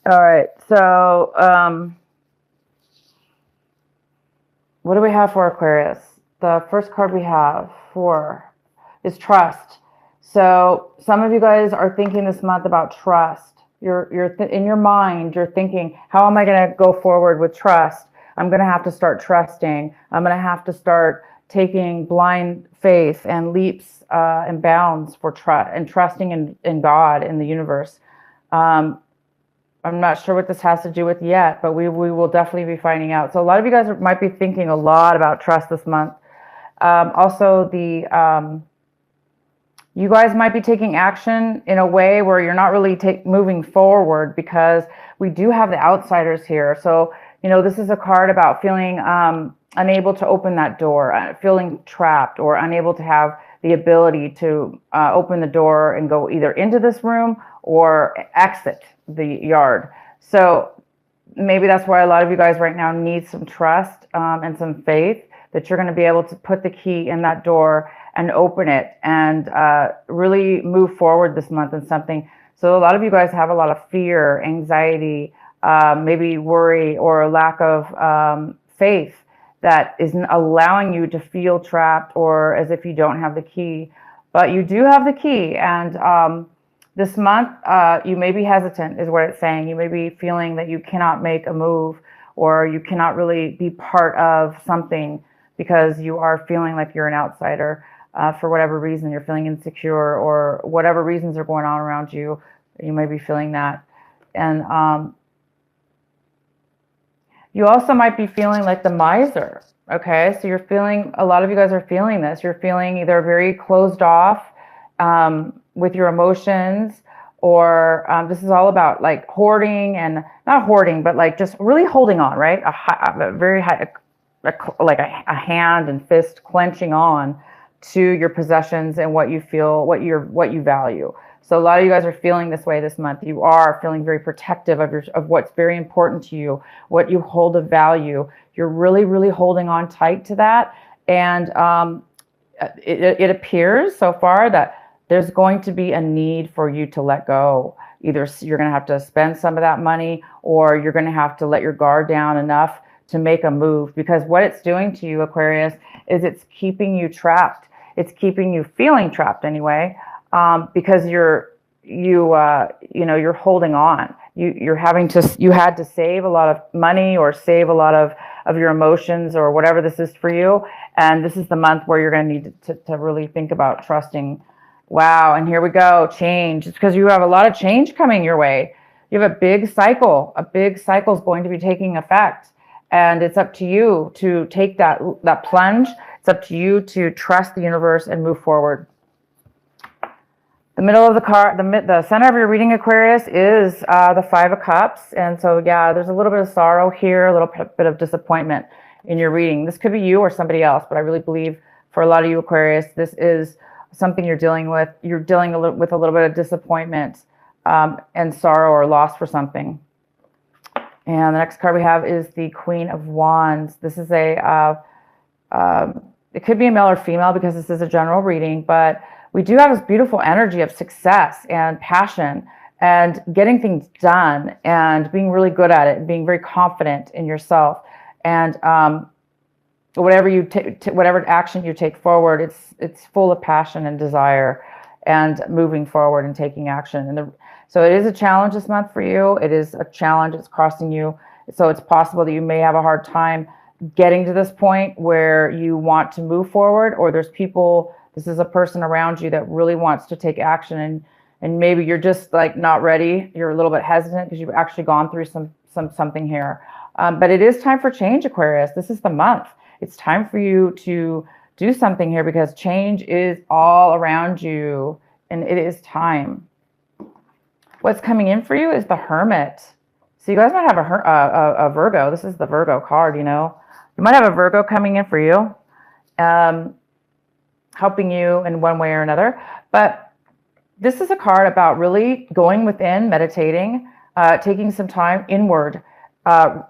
All right. So, what do we have for Aquarius? The first card we have for is trust. So, some of you guys are thinking this month about trust. In your mind, you're thinking, how am I going to go forward with trust? I'm going to have to start trusting. I'm going to have to start taking blind faith and leaps and bounds for trust and trusting in God, in the universe. Um, I'm not sure what this has to do with yet, but we will definitely be finding out. So a lot of you guys might be thinking a lot about trust this month. Also, you guys might be taking action in a way where you're not really moving forward, because we do have the outsiders here. So, this is a card about feeling unable to open that door, feeling trapped, or unable to have the ability to open the door and go either into this room or exit the yard. So maybe that's why a lot of you guys right now need some trust and some faith that you're going to be able to put the key in that door and open it and really move forward this month in something. So a lot of you guys have a lot of fear, anxiety, maybe worry, or a lack of faith that isn't allowing you to feel trapped or as if you don't have the key. But you do have the key, and this month you may be hesitant, is what it's saying. You may be feeling that you cannot make a move, or you cannot really be part of something because you are feeling like you're an outsider. For whatever reason, you're feeling insecure, or whatever reasons are going on around you, you may be feeling that. And you also might be feeling like the miser. Okay, so a lot of you guys are feeling this. You're feeling either very closed off with your emotions, or this is all about like hoarding, and not hoarding, but like just really holding on, right? A very high, like a hand and fist clenching on to your possessions and what you feel, what you value. So a lot of you guys are feeling this way this month. You are feeling very protective of what's very important to you, what you hold of value. You're really, really holding on tight to that. And it appears so far that there's going to be a need for you to let go. Either you're going to have to spend some of that money, or you're going to have to let your guard down enough to make a move, because what it's doing to you, Aquarius, is it's keeping you trapped. It's keeping you feeling trapped anyway, because you're holding on. You had to save a lot of money, or save a lot of your emotions, or whatever this is for you. And this is the month where you're going to need to really think about trusting. Wow. And here we go. Change. It's because you have a lot of change coming your way. You have a big cycle. A big cycle is going to be taking effect. And it's up to you to take that plunge. It's up to you to trust the universe and move forward. The middle of the card, the center of your reading, Aquarius, is the Five of Cups. And so, yeah, there's a little bit of sorrow here, a little bit of disappointment in your reading. This could be you or somebody else, but I really believe for a lot of you, Aquarius, this is something you're dealing with. You're dealing with a little bit of disappointment and sorrow or loss for something. And the next card we have is the Queen of Wands. This is it could be a male or female, because this is a general reading, but we do have this beautiful energy of success and passion and getting things done and being really good at it and being very confident in yourself. And whatever action you take forward, it's full of passion and desire and moving forward and taking action. So it is a challenge this month for you. It is a challenge. It's crossing you. So it's possible that you may have a hard time getting to this point where you want to move forward, or this is a person around you that really wants to take action, and maybe you're just like not ready. You're a little bit hesitant because you've actually gone through something here. But it is time for change, Aquarius. This is the month. It's time for you to do something here, because change is all around you, and it is time. What's coming in for you is the Hermit. So you guys might have a Virgo. This is the Virgo card, You might have a Virgo coming in for you, helping you in one way or another. But this is a card about really going within, meditating, taking some time inward,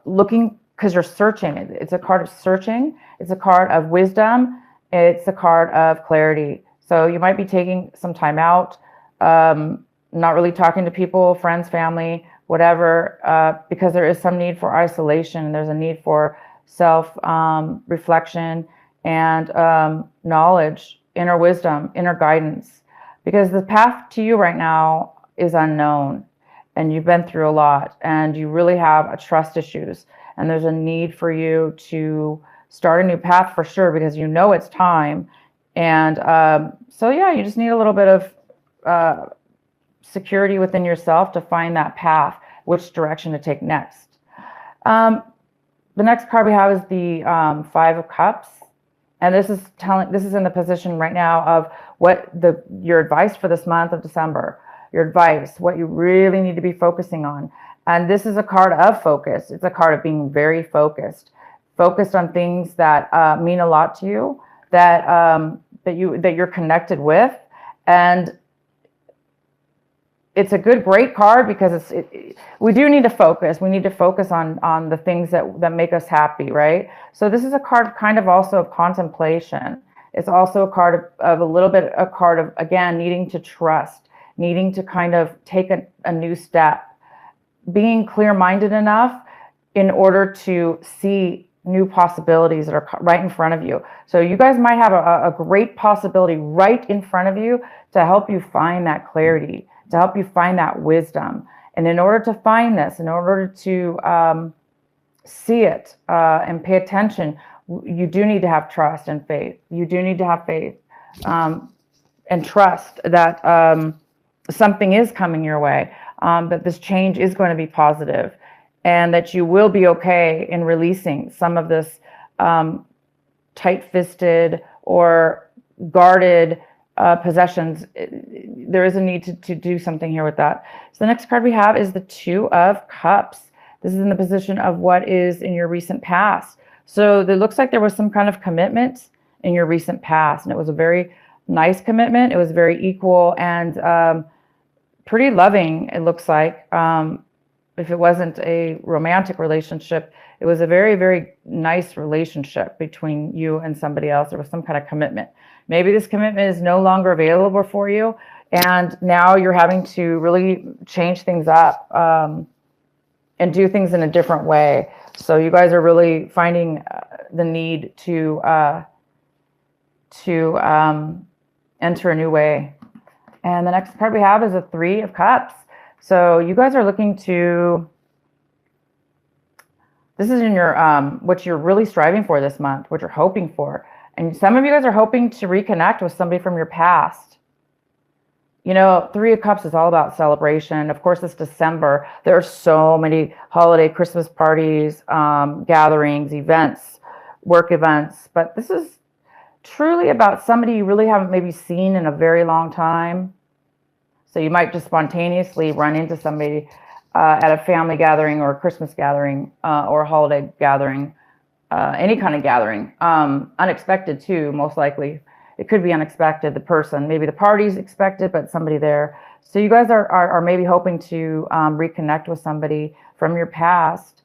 looking, because you're searching. It's a card of searching. It's a card of wisdom. It's a card of clarity. So you might be taking some time out, not really talking to people, friends, family, whatever, because there is some need for isolation. There's a need for self reflection and knowledge, inner wisdom, inner guidance, because the path to you right now is unknown, and you've been through a lot, and you really have a trust issues, and there's a need for you to start a new path for sure, because you know it's time. And so yeah, you just need a little bit of security within yourself to find that path, which direction to take next. The next card we have is the Five of Cups. And this is in the position right now of what your advice for this month of December, your advice, what you really need to be focusing on. And this is a card of focus. It's a card of being very focused on things that mean a lot to you, that you're connected with. And it's a great card, because we do need to focus. We need to focus on the things that make us happy, right? So this is a card kind of also of contemplation. It's also a card of a card of, again, needing to trust, needing to kind of take a new step, being clear-minded enough in order to see new possibilities that are right in front of you. So you guys might have a great possibility right in front of you to help you find that clarity, to help you find that wisdom. And in order to find this, in order to see it and pay attention, you do need to have trust and faith. You do need to have faith and trust that something is coming your way, that this change is going to be positive, and that you will be okay in releasing some of this tight-fisted or guarded possessions. There is a need to do something here with that. So the next card we have is the Two of Cups. This is in the position of what is in your recent past. So it looks like there was some kind of commitment in your recent past, and it was a very nice commitment. It was very equal and pretty loving, it looks like. If it wasn't a romantic relationship, it was a very, very nice relationship between you and somebody else. There was some kind of commitment. Maybe this commitment is no longer available for you, and now you're having to really change things up and do things in a different way. So you guys are really finding the need to enter a new way. And the next card we have is a Three of Cups. So you guys are looking to, this is in your, what you're really striving for this month, what you're hoping for. And some of you guys are hoping to reconnect with somebody from your past. You know, Three of Cups is all about celebration. Of course, it's December. There are so many holiday, Christmas parties, gatherings, events, work events. But this is truly about somebody you really haven't maybe seen in a very long time. So you might just spontaneously run into somebody at a family gathering or a Christmas gathering or a holiday gathering, any kind of gathering. Unexpected too, most likely. It could be unexpected, the person. Maybe the party's expected, but somebody there. So you guys are maybe hoping to reconnect with somebody from your past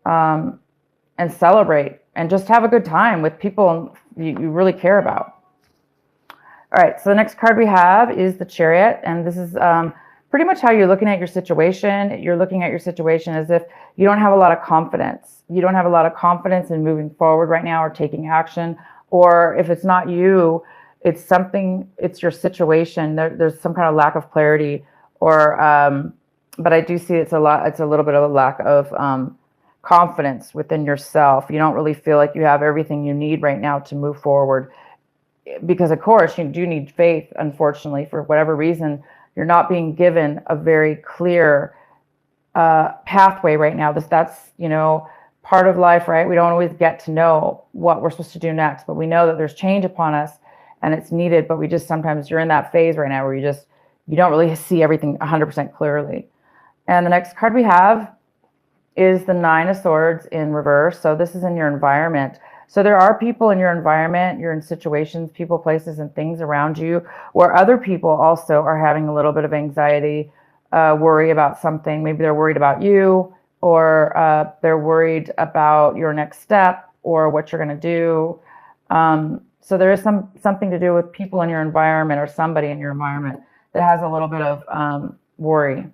and celebrate and just have a good time with people you really care about. All right, so the next card we have is the Chariot, and this is pretty much how you're looking at your situation. You're looking at your situation as if you don't have a lot of confidence. You don't have a lot of confidence in moving forward right now or taking action, or if it's not you, it's something, it's your situation. There's some kind of lack of clarity, or but I do see it's a little bit of a lack of confidence within yourself. You don't really feel like you have everything you need right now to move forward. Because of course you do need faith. Unfortunately, for whatever reason, you're not being given a very clear pathway right now. That's part of life, right? We don't always get to know what we're supposed to do next, but we know that there's change upon us and it's needed. But we just sometimes you're in that phase right now where you don't really see everything 100% clearly. And the next card we have is the Nine of Swords in reverse. So this is in your environment. So there are people in your environment, you're in situations, people, places, and things around you where other people also are having a little bit of anxiety, worry about something. Maybe they're worried about you, or they're worried about your next step or what you're going to do. So there is something to do with people in your environment or somebody in your environment that has a little bit of worry.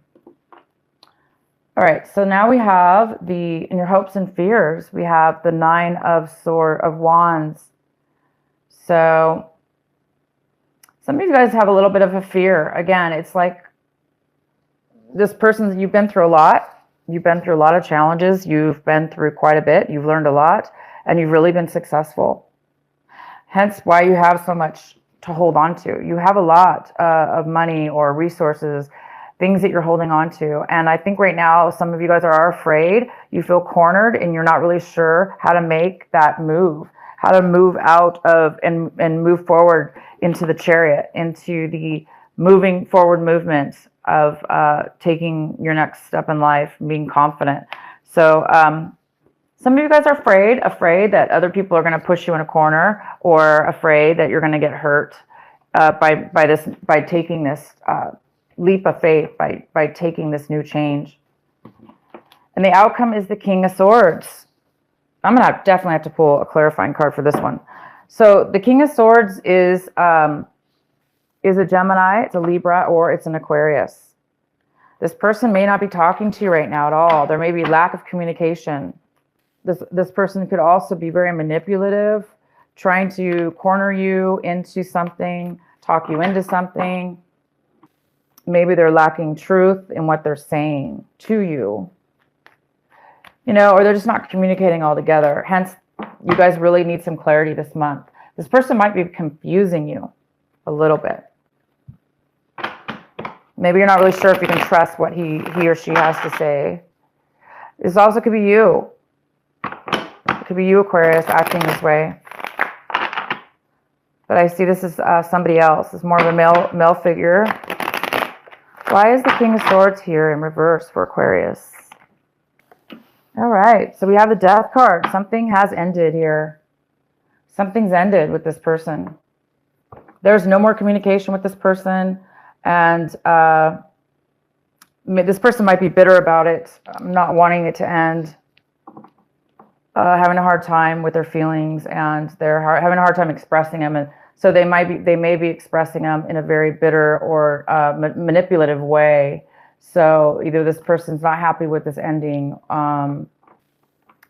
All right, so now we have in your hopes and fears, we have the Nine of Wands. So some of you guys have a little bit of a fear. Again, it's like this person, you've been through a lot. You've been through a lot of challenges. You've been through quite a bit. You've learned a lot, and you've really been successful. Hence why you have so much to hold on to. You have a lot of money or resources, things that you're holding on to. And I think right now, some of you guys are afraid. You feel cornered and you're not really sure how to make that move, how to move out of and move forward into the Chariot, into the moving forward movement of taking your next step in life, being confident. So some of you guys are afraid that other people are going to push you in a corner, or afraid that you're going to get hurt by taking this leap of faith, by taking this new change. And the outcome is the King of Swords. I'm going to definitely have to pull a clarifying card for this one. So the King of Swords is a Gemini, it's a Libra, or it's an Aquarius. This person may not be talking to you right now at all. There may be lack of communication. This person could also be very manipulative, trying to corner you into something, talk you into something. Maybe they're lacking truth in what they're saying to you, or they're just not communicating altogether. Hence, you guys really need some clarity this month. This person might be confusing you a little bit. Maybe you're not really sure if you can trust what he or she has to say. This also could be you. It could be you, Aquarius, acting this way. But I see this as somebody else. It's more of a male figure. Why is the King of Swords here in reverse for Aquarius? All right, so we have the Death card. Something has ended here. Something's ended with this person. There's no more communication with this person. And this person might be bitter about it, not wanting it to end. Having a hard time with their feelings, and they're having a hard time expressing them, and so they may be expressing them in a very bitter or manipulative way. So either this person's not happy with this ending, and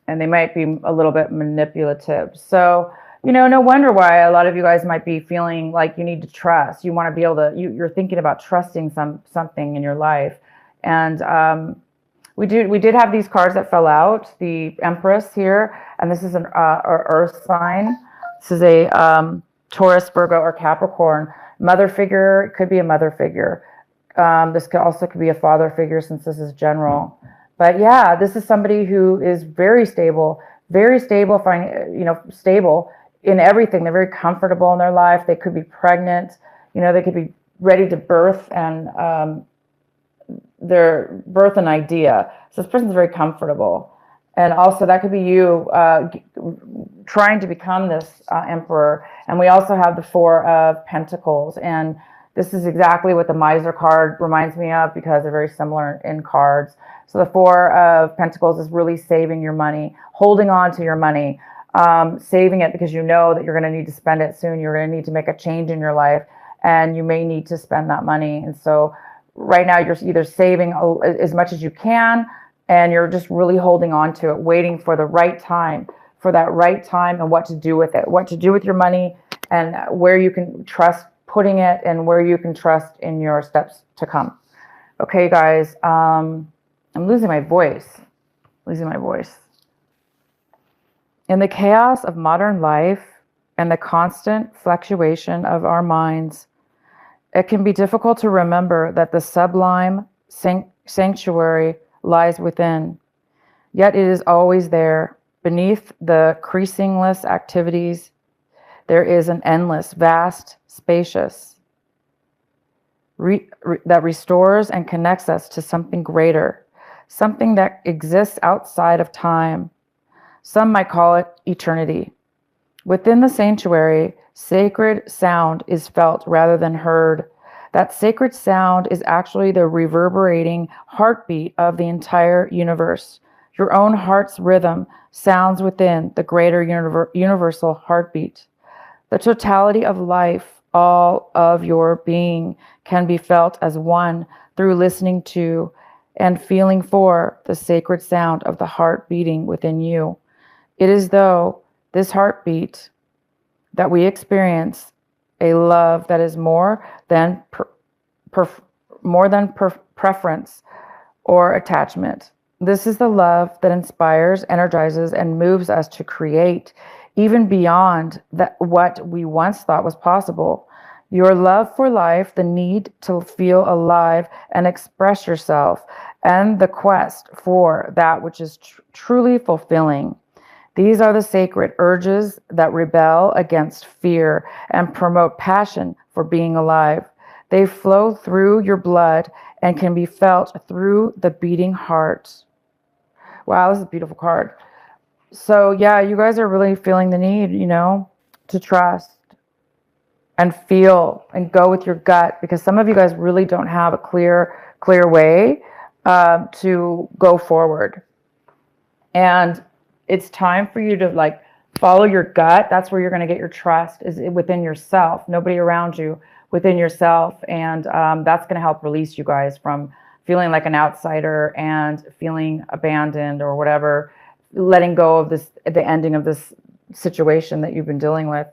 they might be a little bit manipulative. So no wonder why a lot of you guys might be feeling like you need to trust. You want to be able to. You're thinking about trusting something in your life, and we did have these cards that fell out. The Empress here, and this is an Earth sign. This is a Taurus, Virgo, or Capricorn. Mother figure, it could be a mother figure. This could be a father figure, since this is general. But yeah, this is somebody who is very stable, stable in everything. They're very comfortable in their life. They could be pregnant. They could be ready to birth and their birth an idea. So this person's very comfortable. And also that could be you trying to become this emperor. And we also have the Four of Pentacles. And this is exactly what the Miser card reminds me of, because they're very similar in cards. So the Four of Pentacles is really saving your money, holding on to your money, saving it because you know that you're going to need to spend it soon. You're going to need to make a change in your life, and you may need to spend that money. And so right now, you're either saving as much as you can, and you're just really holding on to it, waiting for the right time, and what to do with it, what to do with your money, and where you can trust putting it, and where you can trust in your steps to come. Okay, guys, I'm losing my voice. In the chaos of modern life and the constant fluctuation of our minds, it can be difficult to remember that the sublime sanctuary lies within. Yet it is always there. Beneath the ceaseless activities, there is an endless, vast, spacious, that restores and connects us to something greater, something that exists outside of time. Some might call it eternity. Within the sanctuary, sacred sound is felt rather than heard. That sacred sound is actually the reverberating heartbeat of the entire universe. Your own heart's rhythm sounds within the greater universal heartbeat. The totality of life, all of your being, can be felt as one through listening to and feeling for the sacred sound of the heart beating within you. It is though this heartbeat that we experience a love that is more than preference or attachment. This is the love that inspires, energizes, and moves us to create even beyond what we once thought was possible. Your love for life, the need to feel alive and express yourself, and the quest for that which is truly fulfilling. These are the sacred urges that rebel against fear and promote passion for being alive. They flow through your blood and can be felt through the beating heart. Wow, this is a beautiful card. So yeah, you guys are really feeling the need, to trust and feel and go with your gut, because some of you guys really don't have a clear way to go forward. And it's time for you to like follow your gut. That's where you're going to get your trust, is within yourself, nobody around you, within yourself. And that's going to help release you guys from feeling like an outsider and feeling abandoned or whatever, letting go of the ending of this situation that you've been dealing with,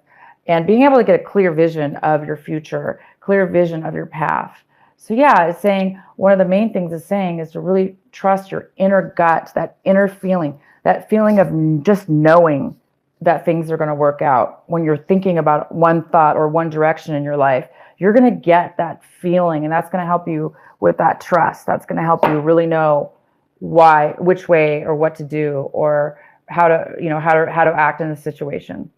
and being able to get a clear vision of your future, clear vision of your path. So yeah, it's saying one of the main things it's saying is to really trust your inner gut, that inner feeling, that feeling of just knowing that things are going to work out. When you're thinking about one thought or one direction in your life, you're going to get that feeling, and that's going to help you with that trust. That's going to help you really know which way or what to do, or how to act in a situation.